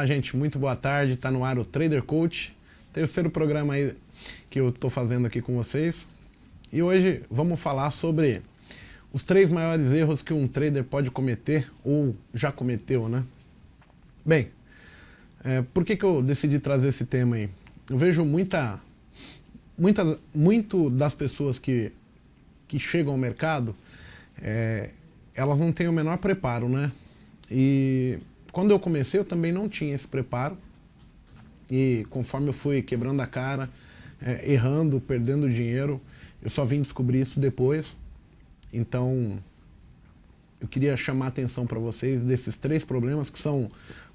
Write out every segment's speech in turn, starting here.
Olá, gente, muito boa tarde. Está no ar o Trader Coach, terceiro programa aí que eu estou fazendo aqui com vocês. E hoje vamos falar sobre os 3 maiores erros que um trader pode cometer ou já cometeu, né? Bem, por que eu decidi trazer esse tema aí? Eu vejo muito das pessoas que chegam ao mercado, elas não têm o menor preparo, né? E quando eu comecei, eu também não tinha esse preparo. E conforme eu fui quebrando a cara, errando, perdendo dinheiro, eu só vim descobrir isso depois. Então, eu queria chamar a atenção para vocês desses 3 problemas, que são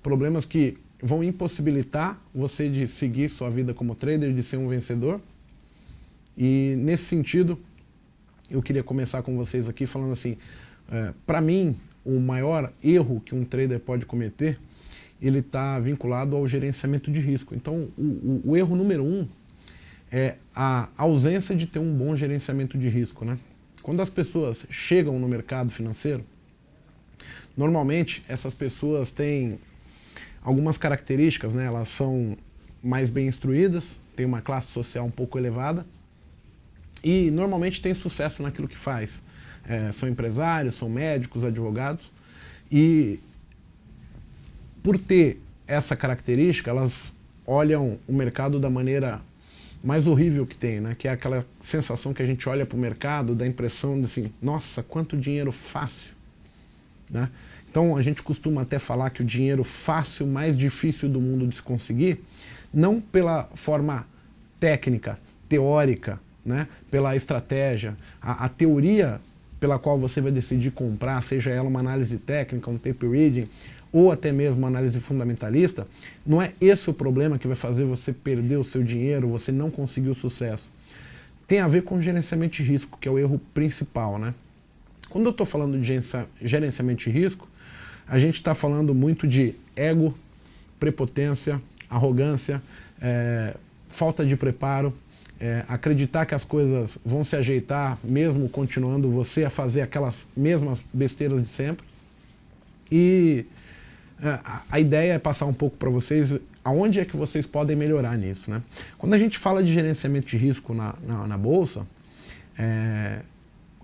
problemas que vão impossibilitar você de seguir sua vida como trader, de ser um vencedor. E nesse sentido, eu queria começar com vocês aqui falando assim, para mim, o maior erro que um trader pode cometer, ele está vinculado ao gerenciamento de risco. Então, o erro número 1 é a ausência de ter um bom gerenciamento de risco, né? Quando as pessoas chegam no mercado financeiro, normalmente essas pessoas têm algumas características, né? Elas são mais bem instruídas, têm uma classe social um pouco elevada e normalmente têm sucesso naquilo que faz. São empresários, são médicos, advogados, e por ter essa característica, elas olham o mercado da maneira mais horrível que tem, né? Que é aquela sensação que a gente olha para o mercado, da impressão de assim, nossa, quanto dinheiro fácil, né? Então a gente costuma até falar que o dinheiro fácil, mais difícil do mundo de se conseguir, não pela forma técnica, teórica, né? Pela estratégia, a teoria pela qual você vai decidir comprar, seja ela uma análise técnica, um tape reading, ou até mesmo uma análise fundamentalista, não é esse o problema que vai fazer você perder o seu dinheiro, você não conseguir o sucesso. Tem a ver com gerenciamento de risco, que é o erro principal, né? Quando eu estou falando de gerenciamento de risco, a gente está falando muito de ego, prepotência, arrogância, falta de preparo, acreditar que as coisas vão se ajeitar mesmo continuando você a fazer aquelas mesmas besteiras de sempre. E a ideia é passar um pouco para vocês aonde é que vocês podem melhorar nisso, né? Quando a gente fala de gerenciamento de risco na bolsa,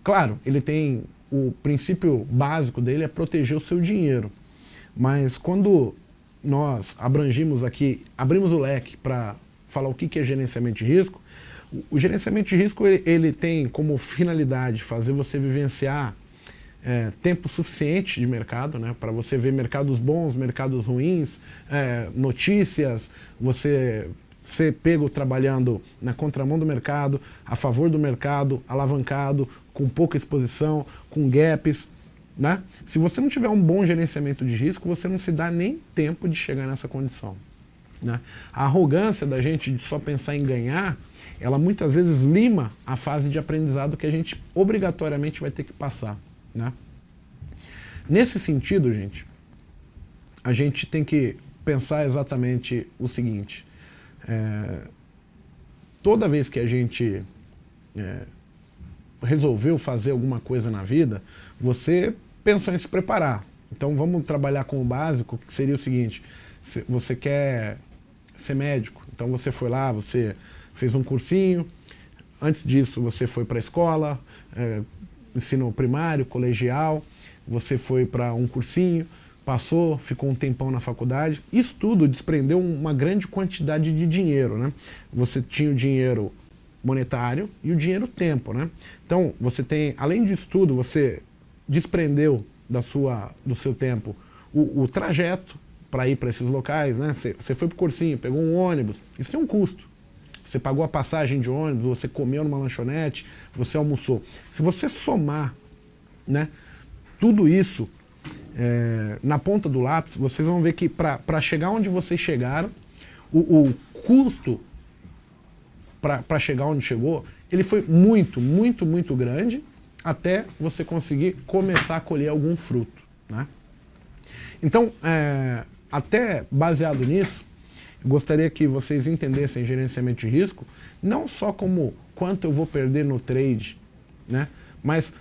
claro, ele tem o princípio básico dele é proteger o seu dinheiro, mas quando nós abrimos o leque para falar o que é gerenciamento de risco, o gerenciamento de risco ele tem como finalidade fazer você vivenciar tempo suficiente de mercado, né, para você ver mercados bons, mercados ruins, notícias, você ser pego trabalhando na contramão do mercado, a favor do mercado, alavancado, com pouca exposição, com gaps, né? Se você não tiver um bom gerenciamento de risco, você não se dá nem tempo de chegar nessa condição, né? A arrogância da gente de só pensar em ganhar, ela muitas vezes lima a fase de aprendizado que a gente obrigatoriamente vai ter que passar, né? Nesse sentido, gente, a gente tem que pensar exatamente o seguinte, toda vez que a gente resolveu fazer alguma coisa na vida, você pensou em se preparar. Então vamos trabalhar com o básico, que seria o seguinte, você quer ser médico, então você foi lá, você fez um cursinho, antes disso você foi para a escola, ensino primário, colegial, você foi para um cursinho, passou, ficou um tempão na faculdade, isso tudo desprendeu uma grande quantidade de dinheiro, né? Você tinha o dinheiro monetário e o dinheiro tempo, né? Então você tem, além disso tudo, você desprendeu do seu tempo o trajeto para ir para esses locais, né? Você foi para o cursinho, pegou um ônibus, isso tem um custo. Você pagou a passagem de ônibus, você comeu numa lanchonete, você almoçou. Se você somar, né, tudo isso na ponta do lápis, vocês vão ver que para chegar onde vocês chegaram, o custo para chegar onde chegou, ele foi muito, muito, muito grande até você conseguir começar a colher algum fruto, né? Então, até baseado nisso, gostaria que vocês entendessem gerenciamento de risco, não só como quanto eu vou perder no trade, né? Mas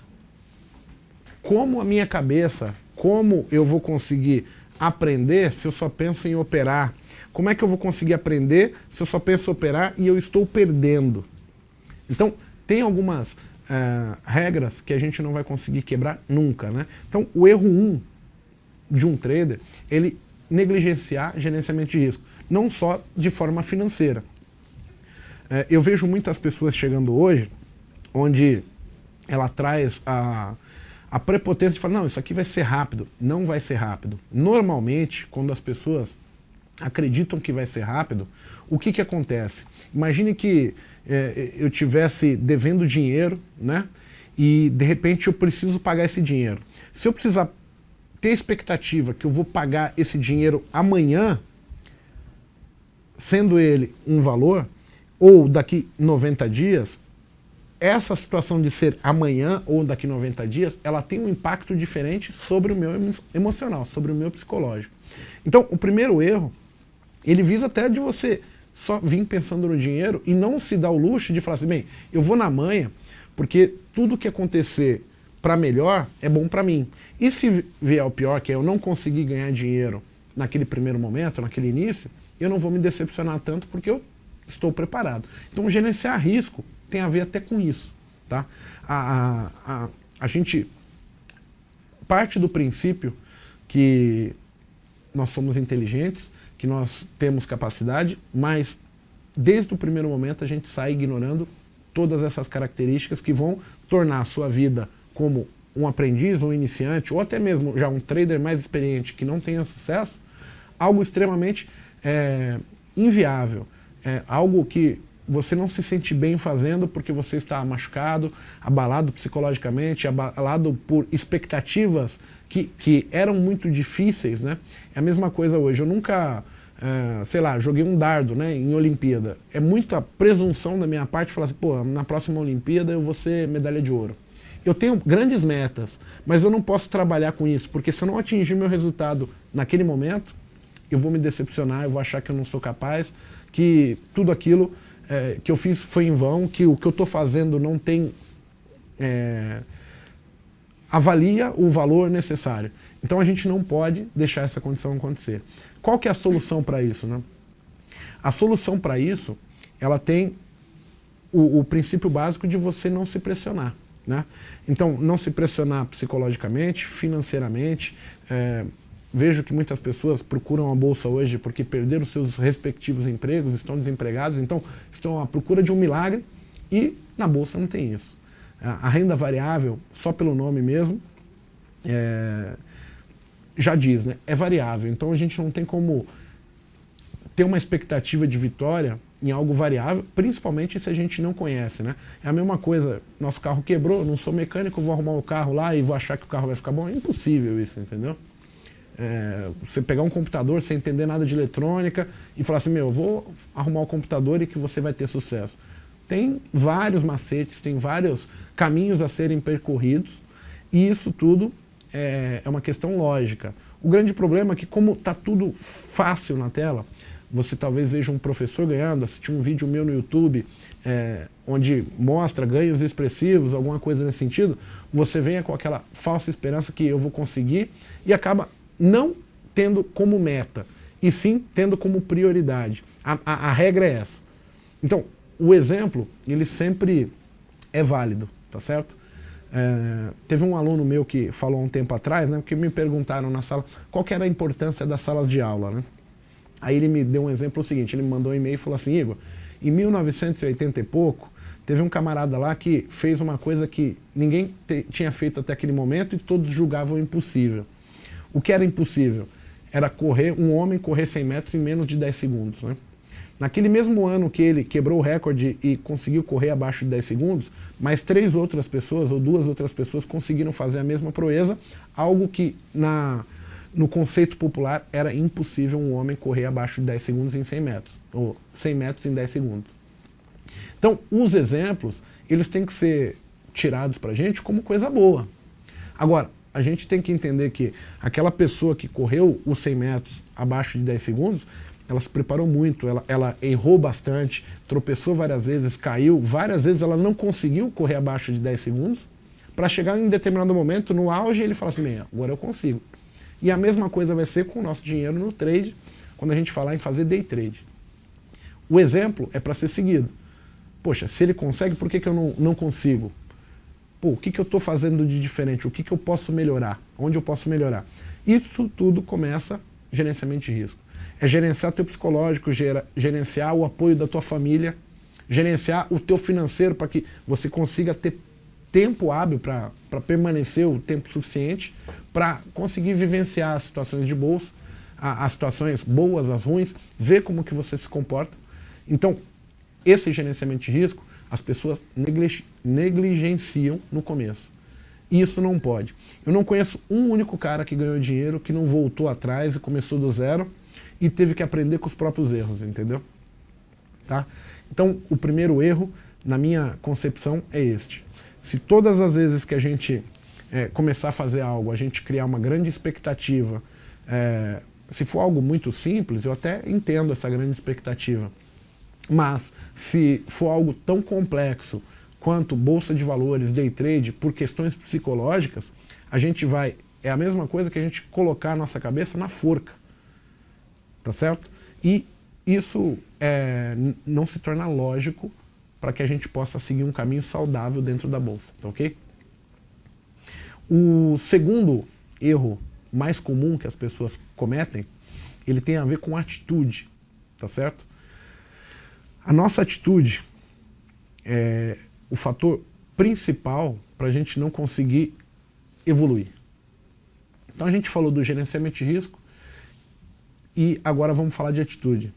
como a minha cabeça, como eu vou conseguir aprender se eu só penso em operar? Como é que eu vou conseguir aprender se eu só penso em operar e eu estou perdendo? Então, tem algumas regras que a gente não vai conseguir quebrar nunca, né? Então, o erro 1 de um trader, ele negligenciar gerenciamento de risco, não só de forma financeira. Eu vejo muitas pessoas chegando hoje, onde ela traz a prepotência de falar, não, isso aqui vai ser rápido. Não vai ser rápido. Normalmente, quando as pessoas acreditam que vai ser rápido, o que acontece? Imagine que eu tivesse devendo dinheiro, né? E de repente eu preciso pagar esse dinheiro. Se eu precisar ter expectativa que eu vou pagar esse dinheiro amanhã, sendo ele um valor, ou daqui 90 dias, essa situação de ser amanhã ou daqui 90 dias, ela tem um impacto diferente sobre o meu emocional, sobre o meu psicológico. Então, o primeiro erro, ele visa até de você só vir pensando no dinheiro e não se dar o luxo de falar assim, bem, eu vou na manha, porque tudo que acontecer para melhor é bom para mim. E se vier o pior, que é eu não conseguir ganhar dinheiro naquele primeiro momento, naquele início, eu não vou me decepcionar tanto porque eu estou preparado. Então, gerenciar risco tem a ver até com isso, tá? A gente parte do princípio que nós somos inteligentes, que nós temos capacidade, mas desde o primeiro momento a gente sai ignorando todas essas características que vão tornar a sua vida como um aprendiz, um iniciante, ou até mesmo já um trader mais experiente que não tenha sucesso, algo extremamente inviável, algo que você não se sente bem fazendo porque você está machucado, abalado psicologicamente, abalado por expectativas que eram muito difíceis, né? É a mesma coisa hoje. Eu nunca, sei lá, joguei um dardo, né, em Olimpíada. É muita presunção da minha parte falar assim, pô, na próxima Olimpíada eu vou ser medalha de ouro. Eu tenho grandes metas, mas eu não posso trabalhar com isso, porque se eu não atingir meu resultado naquele momento, eu vou me decepcionar, eu vou achar que eu não sou capaz, que tudo aquilo que eu fiz foi em vão, que o que eu estou fazendo não tem avalia o valor necessário. Então a gente não pode deixar essa condição acontecer. Qual que é a solução para isso, né? A solução para isso, ela tem o princípio básico de você não se pressionar, né? Então, não se pressionar psicologicamente, financeiramente. Vejo que muitas pessoas procuram a bolsa hoje porque perderam os seus respectivos empregos, estão desempregados, então estão à procura de um milagre e na bolsa não tem isso. A renda variável, só pelo nome mesmo, já diz, né? É variável, então a gente não tem como ter uma expectativa de vitória em algo variável, principalmente se a gente não conhece, né? É a mesma coisa, nosso carro quebrou, não sou mecânico, vou arrumar o carro lá e vou achar que o carro vai ficar bom. É impossível isso, entendeu? Você pegar um computador sem entender nada de eletrônica e falar assim, meu, eu vou arrumar o computador e que você vai ter sucesso. Tem vários macetes, tem vários caminhos a serem percorridos e isso tudo é uma questão lógica. O grande problema é que como está tudo fácil na tela, você talvez veja um professor ganhando, assistir um vídeo meu no YouTube onde mostra ganhos expressivos, alguma coisa nesse sentido, você venha com aquela falsa esperança que eu vou conseguir e acaba não tendo como meta, e sim tendo como prioridade. A regra é essa. Então, o exemplo, ele sempre é válido, tá certo? Teve um aluno meu que falou há um tempo atrás, né, que me perguntaram na sala qual que era a importância das salas de aula, né? Aí ele me deu um exemplo seguinte, ele me mandou um e-mail e falou assim, Igor, em 1980 e pouco, teve um camarada lá que fez uma coisa que ninguém tinha feito até aquele momento e todos julgavam impossível. O que era impossível? Era um homem correr 100 metros em menos de 10 segundos. Né? Naquele mesmo ano que ele quebrou o recorde e conseguiu correr abaixo de 10 segundos, mais 3 outras pessoas, ou 2 outras pessoas, conseguiram fazer a mesma proeza, algo que no conceito popular era impossível um homem correr abaixo de 10 segundos em 100 metros, ou 100 metros em 10 segundos. Então, os exemplos, eles têm que ser tirados pra gente como coisa boa. Agora, a gente tem que entender que aquela pessoa que correu os 100 metros abaixo de 10 segundos, ela se preparou muito, ela errou bastante, tropeçou várias vezes, caiu, várias vezes ela não conseguiu correr abaixo de 10 segundos, para chegar em determinado momento, no auge, ele fala assim, agora eu consigo. E a mesma coisa vai ser com o nosso dinheiro no trade, quando a gente falar em fazer day trade. O exemplo é para ser seguido. Poxa, se ele consegue, por que eu não consigo? Pô, o que eu estou fazendo de diferente? O que eu posso melhorar? Onde eu posso melhorar? Isso tudo começa gerenciamento de risco. É gerenciar teu psicológico, gerenciar o apoio da tua família, gerenciar o teu financeiro para que você consiga ter tempo hábil para permanecer o tempo suficiente para conseguir vivenciar as situações de bolsa, as situações boas, as ruins, ver como que você se comporta. Então, esse gerenciamento de risco, as pessoas negligenciam no começo. Isso não pode. Eu não conheço um único cara que ganhou dinheiro que não voltou atrás e começou do zero e teve que aprender com os próprios erros, entendeu? Tá? Então, o primeiro erro, na minha concepção, é este. Se todas as vezes que a gente começar a fazer algo, a gente criar uma grande expectativa, se for algo muito simples, eu até entendo essa grande expectativa. Mas, se for algo tão complexo quanto bolsa de valores, day trade, por questões psicológicas, a gente vai... É a mesma coisa que a gente colocar a nossa cabeça na forca. Tá certo? E isso não se torna lógico para que a gente possa seguir um caminho saudável dentro da bolsa, tá ok? O segundo erro mais comum que as pessoas cometem, ele tem a ver com atitude, tá certo? A nossa atitude é o fator principal para a gente não conseguir evoluir. Então a gente falou do gerenciamento de risco e agora vamos falar de atitude.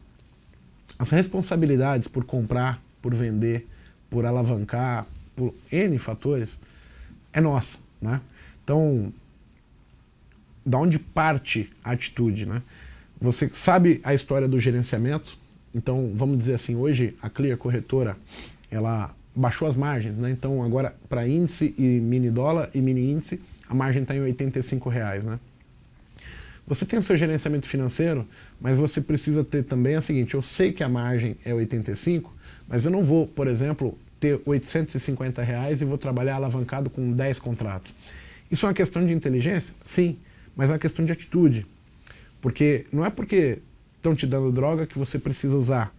As responsabilidades por comprar, por vender, por alavancar, por N fatores, é nossa, né? Então, da onde parte a atitude, né? Você sabe a história do gerenciamento? Então, vamos dizer assim, hoje a Clear Corretora, ela baixou as margens, né? Então, agora, para índice e mini dólar e mini índice, a margem está em R$85, né? Você tem o seu gerenciamento financeiro, mas você precisa ter também o seguinte, eu sei que a margem é 85, mas eu não vou, por exemplo, ter R$850 e vou trabalhar alavancado com 10 contratos. Isso é uma questão de inteligência? Sim, mas é uma questão de atitude. Porque não é porque estão te dando droga que você precisa usar.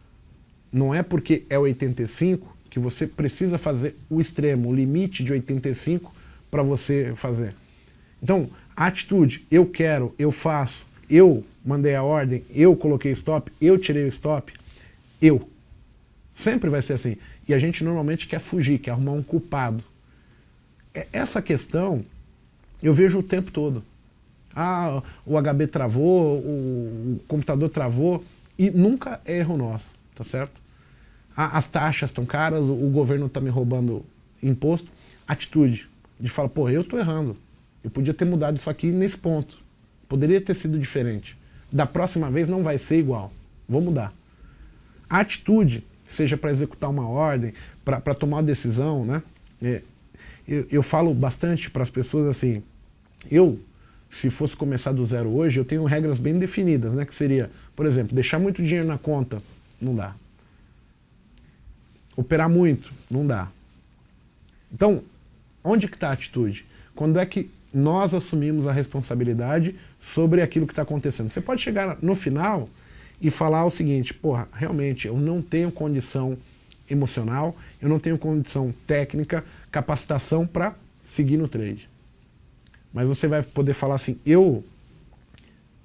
Não é porque é 85 que você precisa fazer o extremo, o limite de 85 para você fazer. Então, a atitude, eu quero, eu faço, eu mandei a ordem, eu coloquei stop, eu tirei o stop, eu. Sempre vai ser assim. E a gente normalmente quer fugir, quer arrumar um culpado. Essa questão eu vejo o tempo todo. Ah, o HB travou, o computador travou, e nunca é erro nosso, tá certo? Ah, as taxas estão caras, o governo está me roubando imposto. Atitude, de falar, pô, eu estou errando. Eu podia ter mudado isso aqui nesse ponto. Poderia ter sido diferente. Da próxima vez não vai ser igual. Vou mudar. A atitude, seja para executar uma ordem, para tomar uma decisão, né? Eu falo bastante para as pessoas assim, se fosse começar do zero hoje, eu tenho regras bem definidas, né? Que seria, por exemplo, deixar muito dinheiro na conta, não dá. Operar muito, não dá. Então, onde que está a atitude? Quando é que nós assumimos a responsabilidade sobre aquilo que está acontecendo? Você pode chegar no final e falar o seguinte, porra, realmente eu não tenho condição emocional, eu não tenho condição técnica, capacitação para seguir no trade. Mas você vai poder falar assim, eu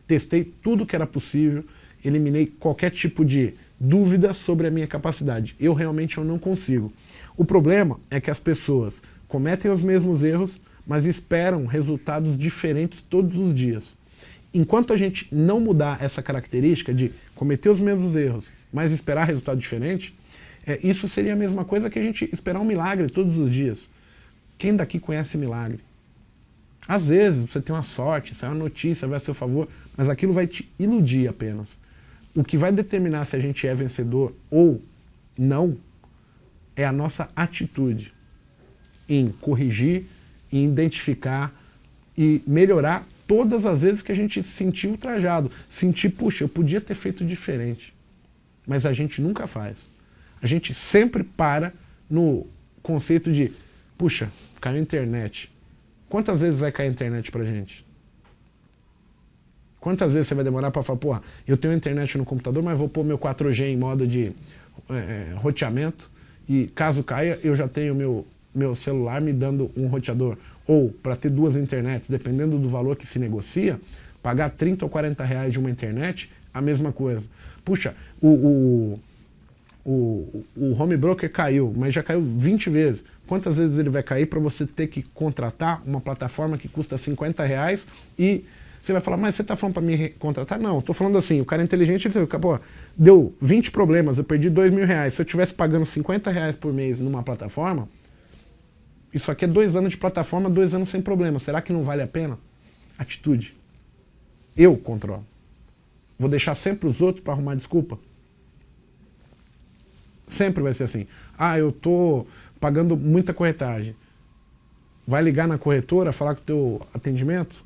testei tudo que era possível, eliminei qualquer tipo de dúvida sobre a minha capacidade. Eu não consigo. O problema é que as pessoas cometem os mesmos erros, mas esperam resultados diferentes todos os dias. Enquanto a gente não mudar essa característica de cometer os mesmos erros, mas esperar resultado diferente, isso seria a mesma coisa que a gente esperar um milagre todos os dias. Quem daqui conhece milagre? Às vezes você tem uma sorte, sai uma notícia, vai a seu favor, mas aquilo vai te iludir apenas. O que vai determinar se a gente é vencedor ou não é a nossa atitude em corrigir, em identificar e melhorar todas as vezes que a gente se sentiu ultrajado. Sentir, puxa, eu podia ter feito diferente. Mas a gente nunca faz. A gente sempre para no conceito de, puxa, caiu a internet. Quantas vezes vai cair a internet pra gente? Quantas vezes você vai demorar para falar, porra, eu tenho internet no computador, mas vou pôr meu 4G em modo de roteamento e caso caia, eu já tenho meu celular me dando um roteador. Ou, para ter duas internets, dependendo do valor que se negocia, pagar 30 ou 40 reais de uma internet, a mesma coisa. Puxa, o home broker caiu, mas já caiu 20 vezes. Quantas vezes ele vai cair para você ter que contratar uma plataforma que custa 50 reais e você vai falar, mas você está falando para me contratar? Não, estou falando assim, o cara inteligente, ele fica, pô, deu 20 problemas, eu perdi 2.000 reais. Se eu estivesse pagando 50 reais por mês numa plataforma, isso aqui é 2 anos de plataforma, 2 anos sem problema. Será que não vale a pena? Atitude. Eu controlo. Vou deixar sempre os outros para arrumar desculpa? Sempre vai ser assim. Ah, eu estou pagando muita corretagem. Vai ligar na corretora, falar com o teu atendimento?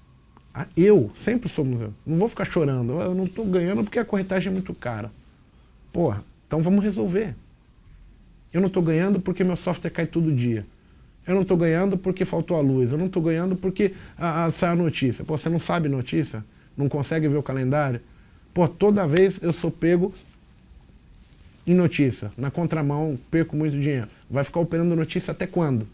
Eu, sempre somos eu. Não vou ficar chorando. Eu não estou ganhando porque a corretagem é muito cara. Porra, então vamos resolver. Eu não estou ganhando porque meu software cai todo dia. Eu não estou ganhando porque faltou a luz. Eu não estou ganhando porque sai a notícia. Pô, você não sabe notícia? Não consegue ver o calendário? Pô, toda vez eu sou pego em notícia. Na contramão, perco muito dinheiro. Vai ficar operando notícia até quando?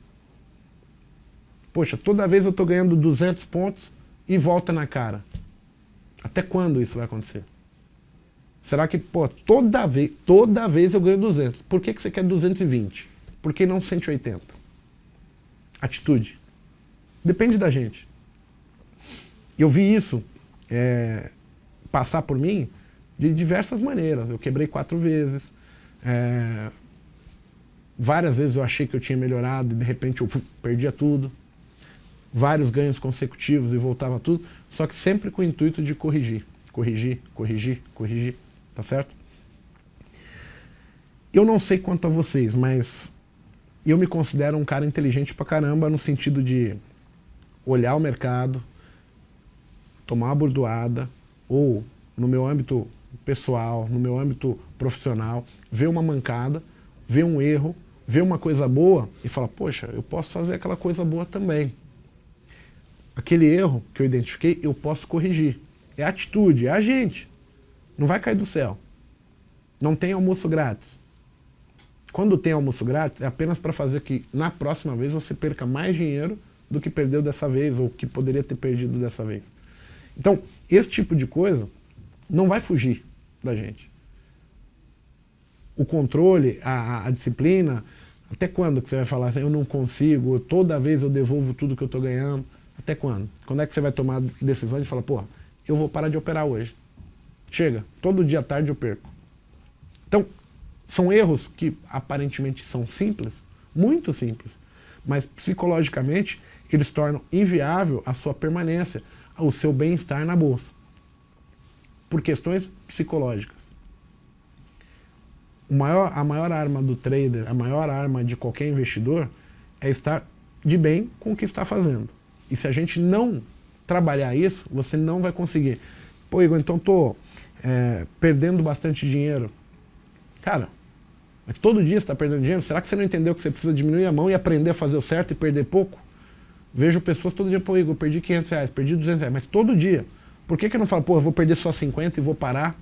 Poxa, toda vez eu estou ganhando 200 pontos e volta na cara. Até quando isso vai acontecer? Será que, pô, toda vez eu ganho 200. Por que você quer 220? Por que não 180? Atitude. Depende da gente. Eu vi isso passar por mim de diversas maneiras. Eu quebrei 4 vezes. Várias vezes eu achei que eu tinha melhorado e de repente eu perdia tudo. Vários ganhos consecutivos e voltava tudo, só que sempre com o intuito de corrigir. Corrigir, corrigir, corrigir. Tá certo? Eu não sei quanto a vocês, mas eu me considero um cara inteligente pra caramba no sentido de olhar o mercado, tomar uma bordoada, ou no meu âmbito pessoal, no meu âmbito profissional, ver uma mancada, ver um erro, ver uma coisa boa e falar, poxa, eu posso fazer aquela coisa boa também. Aquele erro que eu identifiquei, eu posso corrigir. É atitude, é a gente. Não vai cair do céu. Não tem almoço grátis. Quando tem almoço grátis, é apenas para fazer que na próxima vez você perca mais dinheiro do que perdeu dessa vez, ou que poderia ter perdido dessa vez. Então, esse tipo de coisa não vai fugir da gente. O controle, a disciplina, até quando que você vai falar assim, eu não consigo, toda vez eu devolvo tudo que eu estou ganhando? Até quando? Quando é que você vai tomar a decisão de falar, pô, eu vou parar de operar hoje? Chega, todo dia à tarde eu perco. Então, são erros que aparentemente são simples, muito simples, mas psicologicamente eles tornam inviável a sua permanência, o seu bem-estar na bolsa. Por questões psicológicas. A maior arma do trader, a maior arma de qualquer investidor é estar de bem com o que está fazendo. E se a gente não trabalhar isso, você não vai conseguir. Pô, Igor, então estou perdendo bastante dinheiro. Cara, mas todo dia você está perdendo dinheiro? Será que você não entendeu que você precisa diminuir a mão e aprender a fazer o certo e perder pouco? Vejo pessoas todo dia, pô, Igor, perdi 500 reais, perdi 200 reais, mas todo dia. Por que eu não falo, pô, eu vou perder só 50 e vou parar?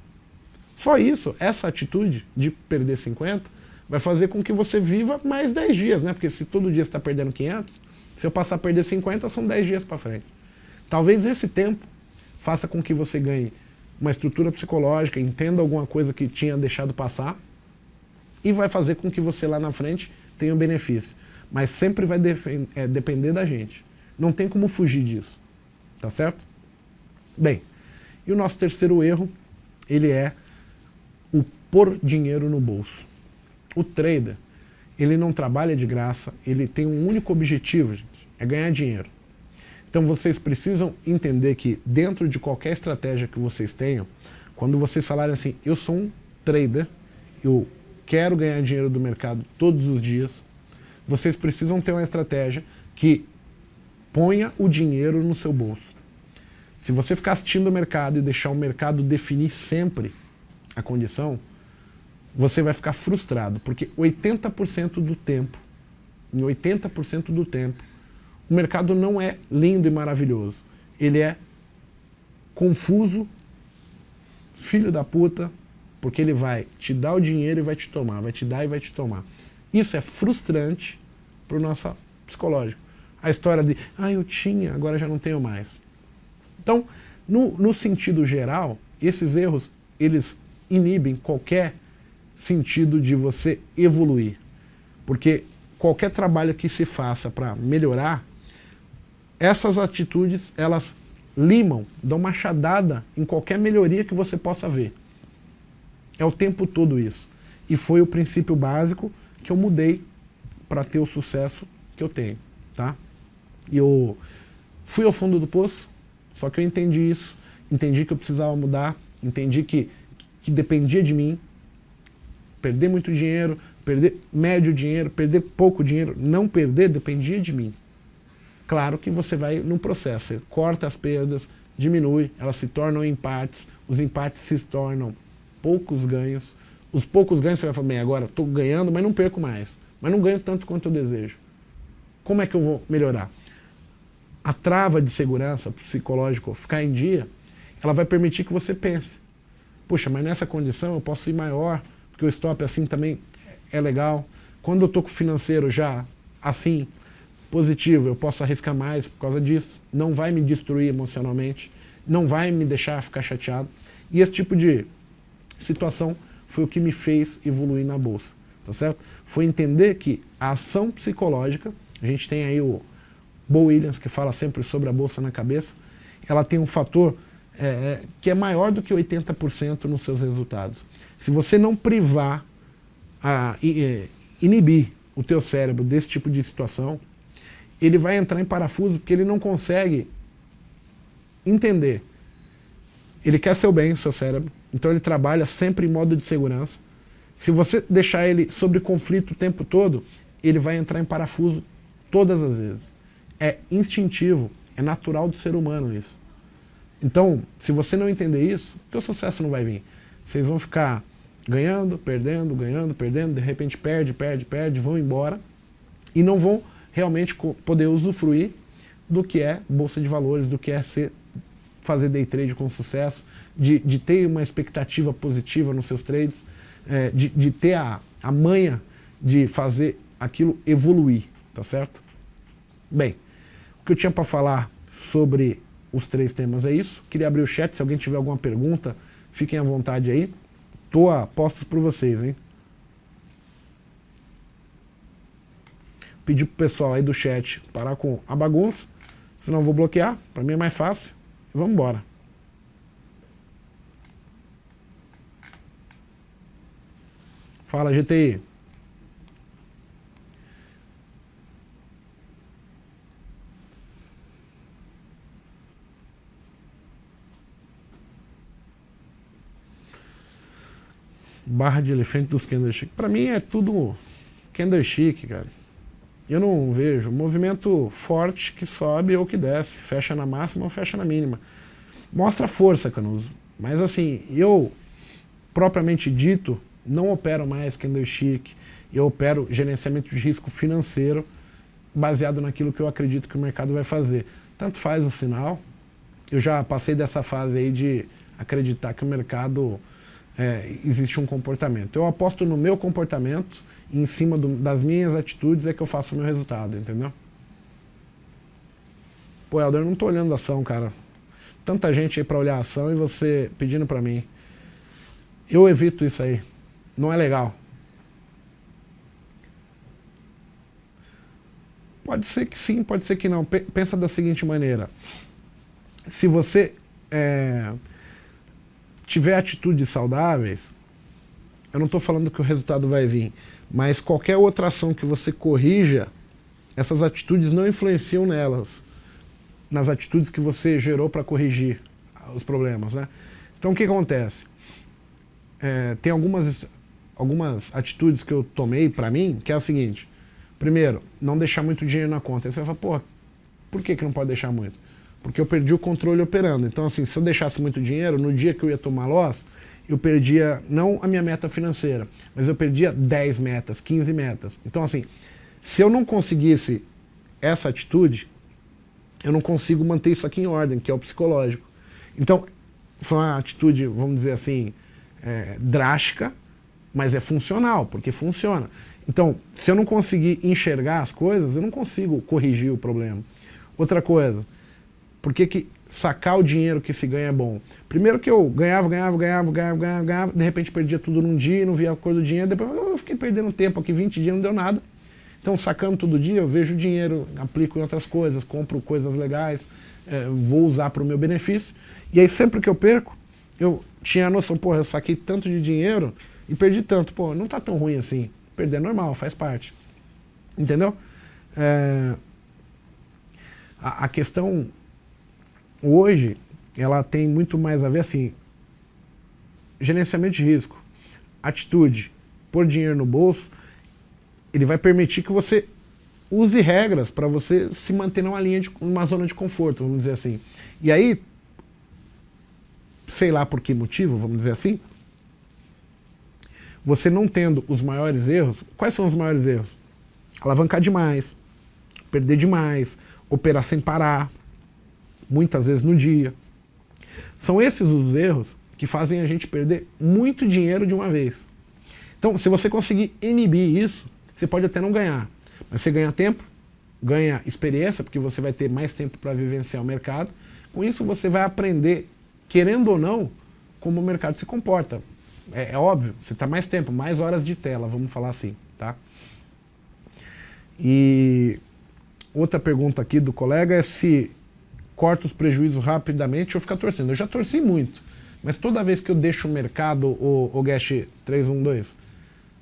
Só isso, essa atitude de perder 50 vai fazer com que você viva mais 10 dias, né? Porque se todo dia você está perdendo 500, se eu passar a perder 50, são 10 dias para frente. Talvez esse tempo faça com que você ganhe uma estrutura psicológica, entenda alguma coisa que tinha deixado passar e vai fazer com que você lá na frente tenha um benefício. Mas sempre vai depender da gente. Não tem como fugir disso. Tá certo? Bem, e o nosso terceiro erro, ele é o pôr dinheiro no bolso. O trader, ele não trabalha de graça, ele tem um único objetivo, gente, é ganhar dinheiro. Então vocês precisam entender que dentro de qualquer estratégia que vocês tenham, quando vocês falarem assim, eu sou um trader, eu quero ganhar dinheiro do mercado todos os dias, vocês precisam ter uma estratégia que ponha o dinheiro no seu bolso. Se você ficar assistindo o mercado e deixar o mercado definir sempre a condição, você vai ficar frustrado, porque 80% do tempo, em 80% do tempo, o mercado não é lindo e maravilhoso. Ele é confuso, filho da puta, porque ele vai te dar o dinheiro e vai te tomar, vai te dar e vai te tomar. Isso é frustrante para o nosso psicológico. A história de, eu tinha, agora já não tenho mais. Então, no sentido geral, esses erros, eles inibem qualquer sentido de você evoluir. Porque qualquer trabalho que se faça para melhorar, essas atitudes, elas limam, dão uma machadada em qualquer melhoria que você possa ver. É o tempo todo isso. E foi o princípio básico que eu mudei para ter o sucesso que eu tenho, tá? E eu fui ao fundo do poço, só que eu entendi isso, entendi que eu precisava mudar, entendi que dependia de mim, perder muito dinheiro, perder médio dinheiro, perder pouco dinheiro, não perder dependia de mim. Claro que você vai num processo, você corta as perdas, diminui, elas se tornam empates, os empates se tornam poucos ganhos, os poucos ganhos você vai falar, bem, agora estou ganhando, mas não perco mais, mas não ganho tanto quanto eu desejo. Como é que eu vou melhorar? A trava de segurança psicológico ficar em dia, ela vai permitir que você pense, puxa, mas nessa condição eu posso ir maior, porque o stop assim também é legal. Quando eu estou com o financeiro já assim, positivo, eu posso arriscar mais por causa disso, não vai me destruir emocionalmente, não vai me deixar ficar chateado. E esse tipo de situação foi o que me fez evoluir na bolsa, tá certo? Foi entender que a ação psicológica, a gente tem aí o Bo Williams, que fala sempre sobre a bolsa na cabeça, ela tem um fator que é maior do que 80% nos seus resultados. Se você não privar, inibir o teu cérebro desse tipo de situação, ele vai entrar em parafuso porque ele não consegue entender. Ele quer seu bem, o seu cérebro, então ele trabalha sempre em modo de segurança. Se você deixar ele sobre conflito o tempo todo, ele vai entrar em parafuso todas as vezes. É instintivo, é natural do ser humano isso. Então, se você não entender isso, teu sucesso não vai vir. Vocês vão ficar ganhando, perdendo, de repente perde, vão embora e não vão realmente poder usufruir do que é bolsa de valores, do que é fazer day trade com sucesso, de ter uma expectativa positiva nos seus trades, de ter a manha de fazer aquilo evoluir, tá certo? Bem, o que eu tinha para falar sobre os 3 temas é isso. Queria abrir o chat, se alguém tiver alguma pergunta, fiquem à vontade aí. Tô a postos por vocês, hein? Pedir pro pessoal aí do chat parar com a bagunça, senão eu vou bloquear, para mim é mais fácil. E vamos embora. Fala, GTI. Barra de elefante dos candlestick. Para mim é tudo candlestick, cara. Eu não vejo movimento forte que sobe ou que desce, fecha na máxima ou fecha na mínima. Mostra força, Canuso. Mas assim, eu, propriamente dito, não opero mais candlestick. Eu opero gerenciamento de risco financeiro baseado naquilo que eu acredito que o mercado vai fazer. Tanto faz o sinal. Eu já passei dessa fase aí de acreditar que o mercado existe um comportamento. Eu aposto no meu comportamento e em cima das minhas atitudes é que eu faço o meu resultado, entendeu? Pô, Helder, eu não tô olhando a ação, cara. Tanta gente aí pra olhar a ação e você pedindo pra mim. Eu evito isso aí. Não é legal. Pode ser que sim, pode ser que não. Pensa da seguinte maneira. Se você tiver atitudes saudáveis, eu não estou falando que o resultado vai vir, mas qualquer outra ação que você corrija, essas atitudes não influenciam nas atitudes que você gerou para corrigir os problemas, né? Então o que acontece? Tem algumas atitudes que eu tomei para mim, que é o seguinte: primeiro, não deixar muito dinheiro na conta. Aí você vai falar, pô, por que não pode deixar muito? Porque eu perdi o controle operando. Então, assim, se eu deixasse muito dinheiro, no dia que eu ia tomar loss, eu perdia não a minha meta financeira, mas eu perdia 10 metas, 15 metas. Então, assim, se eu não conseguisse essa atitude, eu não consigo manter isso aqui em ordem, que é o psicológico. Então, foi uma atitude, vamos dizer assim, drástica, mas é funcional, porque funciona. Então, se eu não conseguir enxergar as coisas, eu não consigo corrigir o problema. Outra coisa, por que sacar o dinheiro que se ganha é bom? Primeiro que eu ganhava, de repente perdia tudo num dia, não via a cor do dinheiro, depois eu fiquei perdendo tempo aqui, 20 dias, não deu nada. Então, sacando todo dia, eu vejo o dinheiro, aplico em outras coisas, compro coisas legais, vou usar para o meu benefício. E aí, sempre que eu perco, eu tinha a noção, porra, eu saquei tanto de dinheiro e perdi tanto. Pô, não tá tão ruim assim. Perder é normal, faz parte. Entendeu? A questão hoje, ela tem muito mais a ver, assim, gerenciamento de risco, atitude, pôr dinheiro no bolso, ele vai permitir que você use regras para você se manter numa zona de conforto, vamos dizer assim. E aí, sei lá por que motivo, vamos dizer assim, você não tendo os maiores erros, quais são os maiores erros? Alavancar demais, perder demais, operar sem parar, muitas vezes no dia. São esses os erros que fazem a gente perder muito dinheiro de uma vez. Então, se você conseguir inibir isso, você pode até não ganhar, mas você ganha tempo, ganha experiência, porque você vai ter mais tempo para vivenciar o mercado. Com isso, você vai aprender, querendo ou não, como o mercado se comporta. É óbvio, você está mais tempo, mais horas de tela, vamos falar assim, tá? E outra pergunta aqui do colega é se corta os prejuízos rapidamente ou fica torcendo. Eu já torci muito, mas toda vez que eu deixo o mercado, o Guest 312,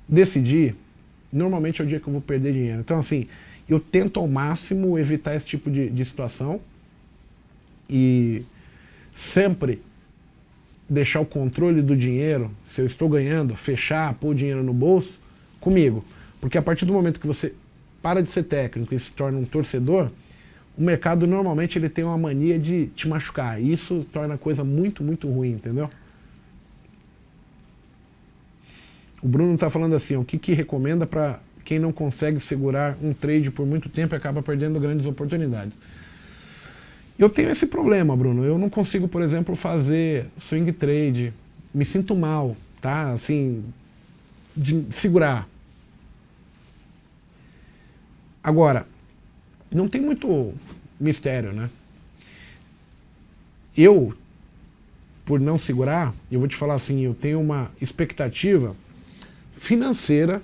decidir, normalmente é o dia que eu vou perder dinheiro. Então, assim, eu tento ao máximo evitar esse tipo de situação e sempre deixar o controle do dinheiro, se eu estou ganhando, fechar, pôr o dinheiro no bolso, comigo. Porque a partir do momento que você para de ser técnico e se torna um torcedor, o mercado normalmente ele tem uma mania de te machucar. E isso torna a coisa muito, muito ruim, entendeu? O Bruno está falando assim, o que recomenda para quem não consegue segurar um trade por muito tempo e acaba perdendo grandes oportunidades? Eu tenho esse problema, Bruno. Eu não consigo, por exemplo, fazer swing trade. Me sinto mal, tá? Assim, de segurar. Agora, não tem muito mistério, né? Eu, por não segurar, eu vou te falar assim, eu tenho uma expectativa financeira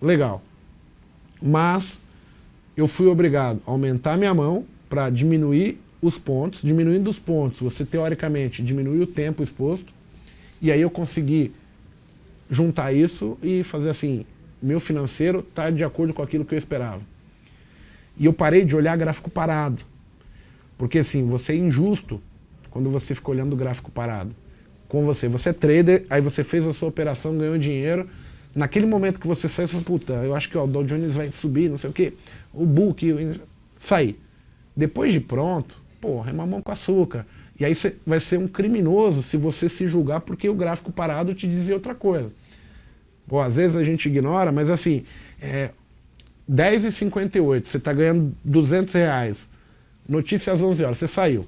legal. Mas eu fui obrigado a aumentar minha mão para diminuir os pontos. Diminuindo os pontos, você teoricamente diminui o tempo exposto. E aí eu consegui juntar isso e fazer assim, meu financeiro está de acordo com aquilo que eu esperava. E eu parei de olhar gráfico parado. Porque assim, você é injusto quando você fica olhando o gráfico parado. Com você. Você é trader, aí você fez a sua operação, ganhou dinheiro. Naquele momento que você sai, você fala, puta, eu acho que o Dow Jones vai subir, não sei o quê. O book, sair. Depois de pronto, porra, é mamão com açúcar. E aí você vai ser um criminoso se você se julgar porque o gráfico parado te dizia outra coisa. Pô, às vezes a gente ignora, mas assim, 10h58, você está ganhando R$200, notícia às 11 horas, você saiu.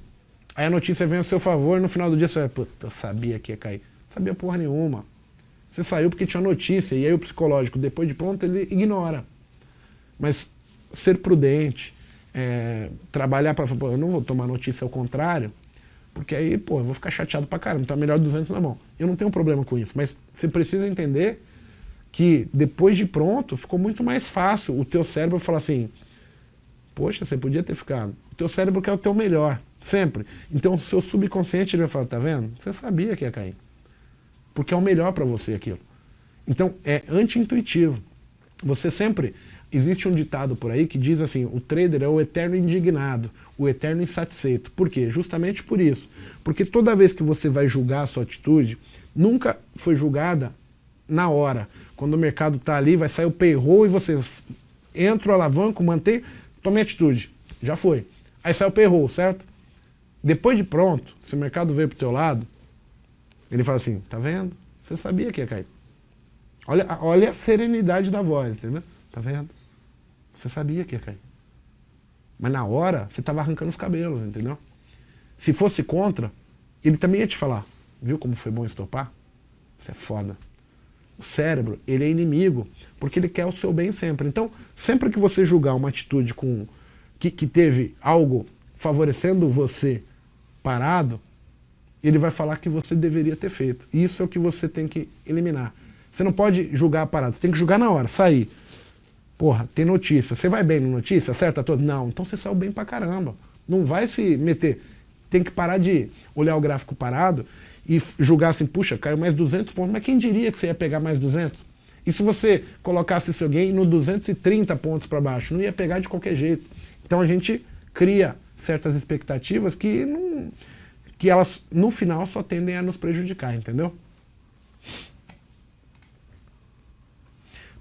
Aí a notícia vem a seu favor e no final do dia você vai, puta, eu sabia que ia cair. Não sabia porra nenhuma. Você saiu porque tinha notícia, e aí o psicológico, depois de pronto, ele ignora. Mas ser prudente, trabalhar para falar, eu não vou tomar notícia ao contrário, porque aí, pô, eu vou ficar chateado pra caramba, então é melhor 200 na mão. Eu não tenho problema com isso, mas você precisa entender que depois de pronto, ficou muito mais fácil o teu cérebro falar assim, poxa, você podia ter ficado. O teu cérebro quer o teu melhor, sempre. Então o seu subconsciente ele vai falar, tá vendo? Você sabia que ia cair. Porque é o melhor para você aquilo. Então é anti-intuitivo. Você sempre... Existe um ditado por aí que diz assim, o trader é o eterno indignado, o eterno insatisfeito. Por quê? Justamente por isso. Porque toda vez que você vai julgar a sua atitude, nunca foi julgada na hora. Quando o mercado está ali, vai sair o payroll e você entra o alavanco, mantém, tome atitude. Já foi. Aí sai o payroll, certo? Depois de pronto, se o mercado veio para o teu lado, ele fala assim, tá vendo? Você sabia que ia cair. Olha a serenidade da voz, entendeu? Tá vendo? Você sabia que ia cair. Mas na hora, você estava arrancando os cabelos, entendeu? Se fosse contra, ele também ia te falar, viu como foi bom estopar? Isso é foda. O cérebro, ele é inimigo, porque ele quer o seu bem sempre. Então, sempre que você julgar uma atitude que teve algo favorecendo você parado, ele vai falar que você deveria ter feito. Isso é o que você tem que eliminar. Você não pode julgar a parada, você tem que julgar na hora, sair. Porra, tem notícia. Você vai bem no notícia? Acerta todo? Não, então você saiu bem pra caramba. Não vai se meter. Tem que parar de olhar o gráfico parado e julgar assim, puxa, caiu mais 200 pontos, mas quem diria que você ia pegar mais 200? E se você colocasse seu gain no 230 pontos para baixo? Não ia pegar de qualquer jeito. Então a gente cria certas expectativas que elas, no final, só tendem a nos prejudicar, entendeu?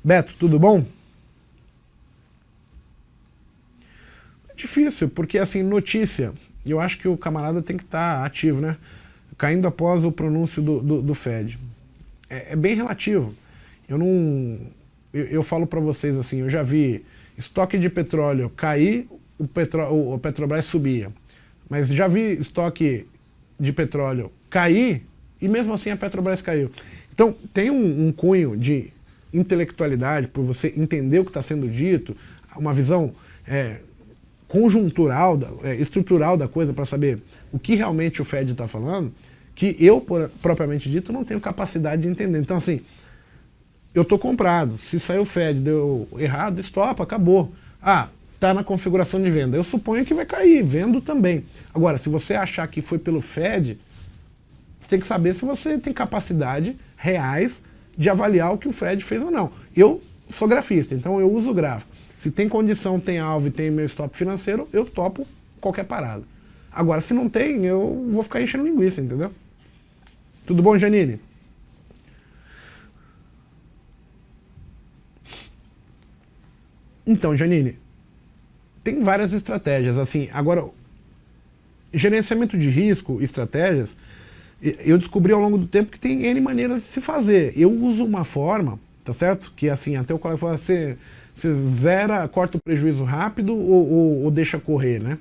Beto, tudo bom? É difícil, porque assim, notícia, eu acho que o camarada tem que estar ativo, né? Caindo após o pronúncio do Fed. É bem relativo. Eu falo para vocês assim, eu já vi estoque de petróleo cair, o Petrobras subia. Mas já vi estoque de petróleo cair e mesmo assim a Petrobras caiu. Então tem um cunho de intelectualidade por você entender o que está sendo dito, uma visão conjuntural, estrutural da coisa para saber o que realmente o Fed está falando, que eu, propriamente dito, não tenho capacidade de entender. Então, assim, eu estou comprado. Se sair o Fed, deu errado, estopa, acabou. Ah, está na configuração de venda. Eu suponho que vai cair, vendo também. Agora, se você achar que foi pelo Fed, você tem que saber se você tem capacidade reais de avaliar o que o Fed fez ou não. Eu sou grafista, então eu uso o gráfico. Se tem condição, tem alvo e tem meu stop financeiro, eu topo qualquer parada. Agora, se não tem, eu vou ficar enchendo linguiça, entendeu? Tudo bom, Janine? Então, Janine, tem várias estratégias. Assim, agora, gerenciamento de risco, estratégias, eu descobri ao longo do tempo que tem N maneiras de se fazer. Eu uso uma forma, tá certo? Que assim, até o colega fala, você zera, corta o prejuízo rápido ou deixa correr, né?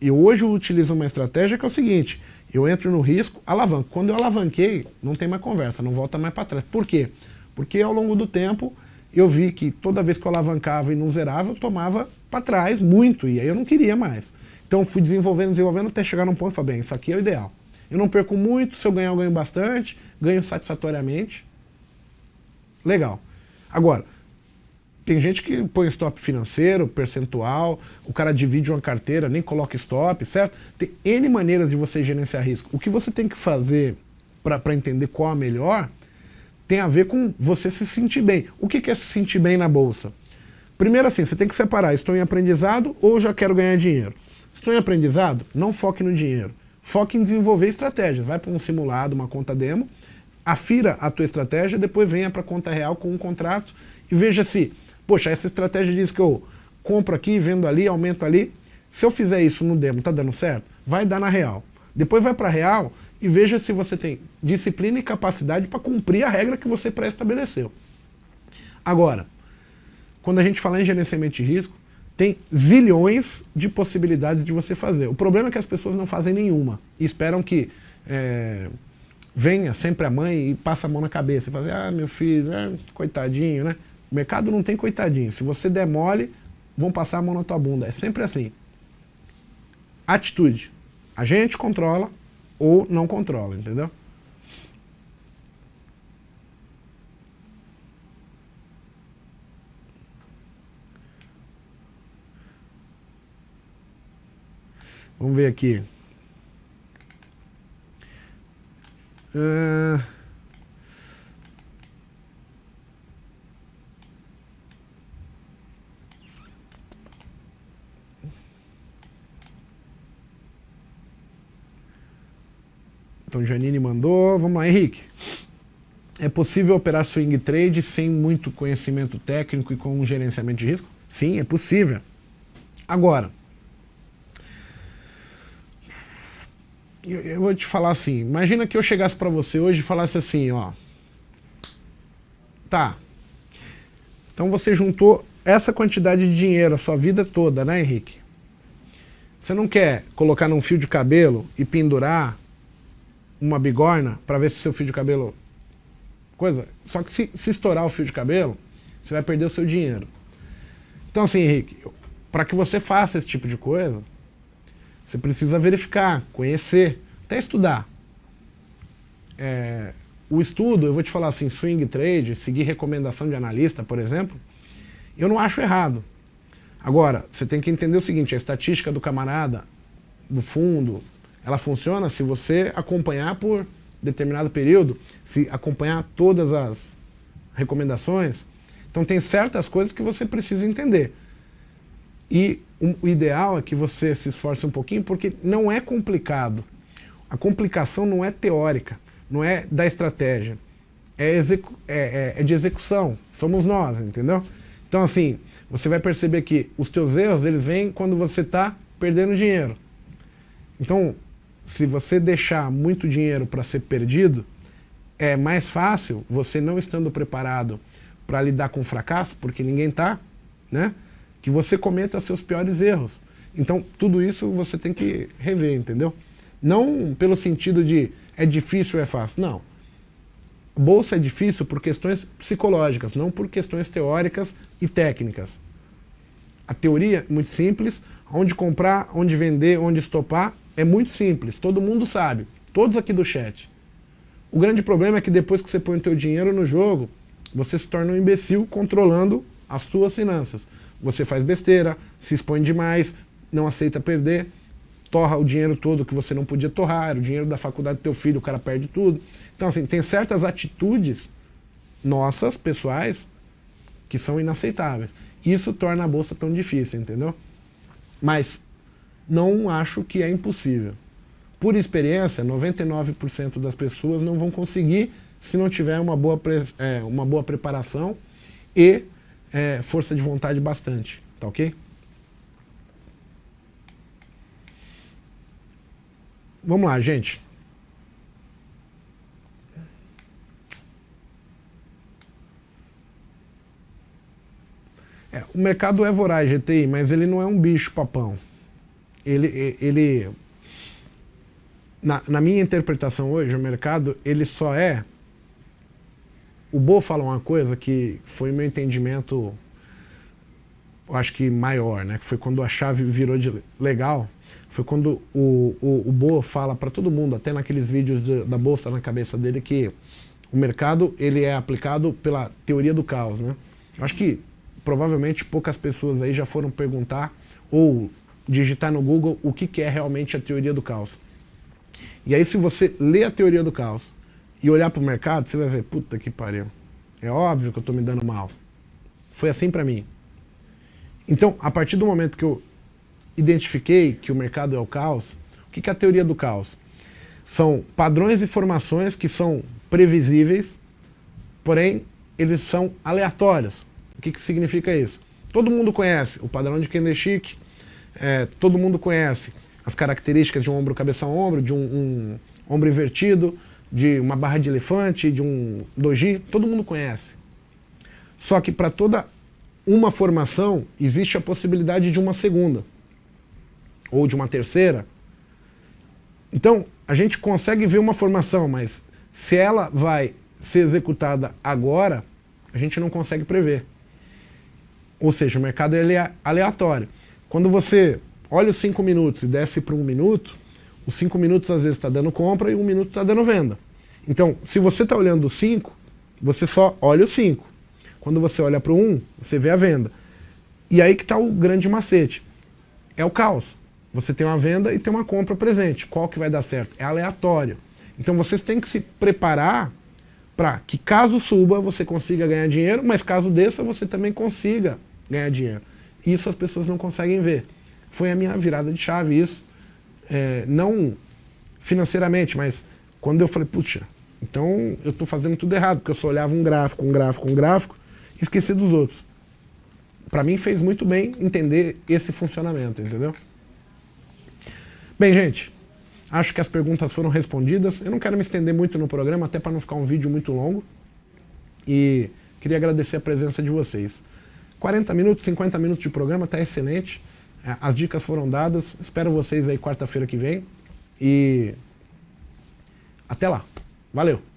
Eu hoje utilizo uma estratégia que é o seguinte, eu entro no risco, alavanco. Quando eu alavanquei, não tem mais conversa, não volta mais para trás. Por quê? Porque ao longo do tempo eu vi que toda vez que eu alavancava e não zerava, eu tomava para trás muito, e aí eu não queria mais. Então fui desenvolvendo até chegar num ponto e falei, bem, isso aqui é o ideal. Eu não perco muito, se eu ganhar eu ganho bastante, ganho satisfatoriamente. Legal. Agora, tem gente que põe stop financeiro, percentual, o cara divide uma carteira, nem coloca stop, certo? Tem N maneiras de você gerenciar risco. O que você tem que fazer para entender qual a melhor tem a ver com você se sentir bem. O que é se sentir bem na bolsa? Primeiro assim, você tem que separar, estou em aprendizado ou já quero ganhar dinheiro? Estou em aprendizado? Não foque no dinheiro. Foque em desenvolver estratégias. Vai para um simulado, uma conta demo, afira a tua estratégia, depois venha para a conta real com um contrato e veja se, poxa, essa estratégia diz que eu compro aqui, vendo ali, aumento ali. Se eu fizer isso no demo, tá dando certo? Vai dar na real. Depois vai para a real e veja se você tem disciplina e capacidade para cumprir a regra que você pré-estabeleceu. Agora, quando a gente fala em gerenciamento de risco, tem zilhões de possibilidades de você fazer. O problema é que as pessoas não fazem nenhuma e esperam que venha sempre a mãe e passa a mão na cabeça e fala, meu filho, coitadinho, né? O mercado não tem coitadinho. Se você der mole, vão passar a mão na tua bunda. É sempre assim. Atitude. A gente controla ou não controla, entendeu? Vamos ver aqui. Então, Janine mandou. Vamos lá, Henrique. É possível operar swing trade sem muito conhecimento técnico e com um gerenciamento de risco? Sim, é possível. Agora, eu vou te falar assim, imagina que eu chegasse para você hoje e falasse assim, ó, tá, então você juntou essa quantidade de dinheiro a sua vida toda, né, Henrique? Você não quer colocar num fio de cabelo e pendurar uma bigorna para ver se seu fio de cabelo... Só que se estourar o fio de cabelo, você vai perder o seu dinheiro. Então assim, Henrique, para que você faça esse tipo de coisa, você precisa verificar, conhecer, até estudar. O estudo, eu vou te falar assim, swing trade, seguir recomendação de analista, por exemplo, eu não acho errado. Agora, você tem que entender o seguinte, a estatística do camarada, do fundo, ela funciona se você acompanhar por determinado período, se acompanhar todas as recomendações. Então tem certas coisas que você precisa entender. E o ideal é que você se esforce um pouquinho, porque não é complicado. A complicação não é teórica, não é da estratégia, é de execução. Somos nós, entendeu? Então assim, você vai perceber que os teus erros, eles vêm quando você está perdendo dinheiro. Então, se você deixar muito dinheiro para ser perdido, é mais fácil, você não estando preparado para lidar com o fracasso, porque ninguém está, né? Que você cometa seus piores erros. Então, tudo isso você tem que rever, entendeu? Não pelo sentido de é difícil ou é fácil, não. Bolsa é difícil por questões psicológicas, não por questões teóricas e técnicas. A teoria é muito simples, onde comprar, onde vender, onde estopar, é muito simples, todo mundo sabe, todos aqui do chat. O grande problema é que depois que você põe o teu dinheiro no jogo, você se torna um imbecil controlando as suas finanças. Você faz besteira, se expõe demais, não aceita perder, torra o dinheiro todo que você não podia torrar, era o dinheiro da faculdade do teu filho, o cara perde tudo. Então assim, tem certas atitudes nossas, pessoais, que são inaceitáveis. Isso torna a bolsa tão difícil, entendeu? Mas não acho que é impossível. Por experiência, 99% das pessoas não vão conseguir se não tiver uma boa preparação e força de vontade bastante, tá ok? Vamos lá, gente. O mercado é voraz, GTI, mas ele não é um bicho papão. Na minha interpretação hoje, o mercado, ele só é... O Bo fala uma coisa que foi meu entendimento, eu acho que maior, né? Que foi quando a chave virou de legal, foi quando o Bo fala para todo mundo, até naqueles vídeos da bolsa na cabeça dele, que o mercado ele é aplicado pela teoria do caos, né? Eu acho que provavelmente poucas pessoas aí já foram perguntar ou digitar no Google o que é realmente a teoria do caos. E aí se você lê a teoria do caos e olhar para o mercado, você vai ver, puta que pariu, é óbvio que eu estou me dando mal. Foi assim para mim. Então, a partir do momento que eu identifiquei que o mercado é o caos, o que é a teoria do caos? São padrões e informações que são previsíveis, porém eles são aleatórios. O que significa isso? Todo mundo conhece o padrão de candlestick, todo mundo conhece as características de um ombro cabeça a ombro, de um ombro invertido, de uma barra de elefante, de um doji, todo mundo conhece. Só que para toda uma formação existe a possibilidade de uma segunda ou de uma terceira. Então a gente consegue ver uma formação, mas se ela vai ser executada agora, a gente não consegue prever. Ou seja, o mercado ele é aleatório. Quando você olha os 5 minutos e desce para 1 minuto, os 5 minutos às vezes está dando compra e 1 minuto está dando venda. Então, se você está olhando os 5, você só olha os 5. Quando você olha para o 1, você vê a venda. E aí que está o grande macete. É o caos. Você tem uma venda e tem uma compra presente. Qual que vai dar certo? É aleatório. Então vocês têm que se preparar para que caso suba você consiga ganhar dinheiro, mas caso desça você também consiga ganhar dinheiro. Isso as pessoas não conseguem ver. Foi a minha virada de chave isso. Não financeiramente, mas quando eu falei, puxa, então eu estou fazendo tudo errado, porque eu só olhava um gráfico, e esqueci dos outros. Para mim fez muito bem entender esse funcionamento, entendeu? Bem, gente, acho que as perguntas foram respondidas. Eu não quero me estender muito no programa, até para não ficar um vídeo muito longo. E queria agradecer a presença de vocês. 40 minutos, 50 minutos de programa, está excelente. As dicas foram dadas. Espero vocês aí quarta-feira que vem. E até lá. Valeu!